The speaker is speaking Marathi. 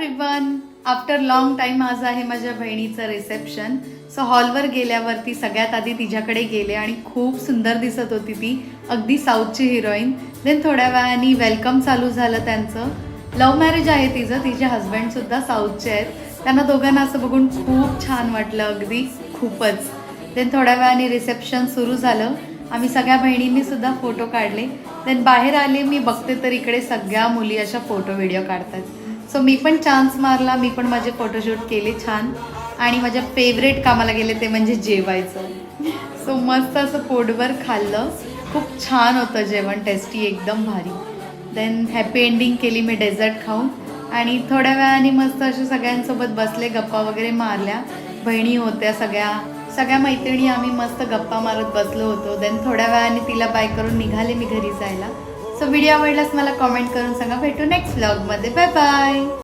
एव्हरीवन, आफ्टर लॉंग टाइम आज आहे माझ्या बहिणीचं रिसेप्शन. सो हॉलवर गेल्यावरती सगळ्यात आधी तिच्याकडे गेले आणि खूप सुंदर दिसत होती ती, अगदी साऊथची हिरोईन. देन थोड्या वेळाने वेलकम चालू झालं त्यांचं. लव्ह मॅरेज आहे तिचं, तिचे हस्बंडसुद्धा साऊथचे आहेत. त्यांना दोघांना असं बघून खूप छान वाटलं, अगदी खूपच. देन थोड्या वेळाने रिसेप्शन सुरू झालं. आम्ही सगळ्या बहिणींनी सुद्धा फोटो काढले. देन बाहेर आले, मी बघते तर इकडे सगळ्या मुली अशा फोटो व्हिडिओ काढतात. सो मी पण चान्स मारला, मी पण माझे फोटोशूट केले छान. आणि माझ्या फेवरेट कामाला गेले ते म्हणजे जेवायचं. सो मस्त असं पोटभर खाल्लं, खूप छान होतं जेवण, टेस्टी एकदम भारी. देन हॅपी एंडिंग केली मी डेझर्ट खाऊन. आणि थोड्या वेळाने मस्त असे सगळ्यांसोबत बसले, गप्पा वगैरे मारल्या. बहिणी होत्या सगळ्या मैत्रिणी, आम्ही मस्त गप्पा मारत बसलो होतो. देन थोड्या वेळाने तिला बाय करून निघाले मी घरी जायला. सो व्हिडिओ आवडल्यास मला कॉमेंट करून सांगा. भेटू नेक्स्ट व्लॉगमध्ये. Bye bye.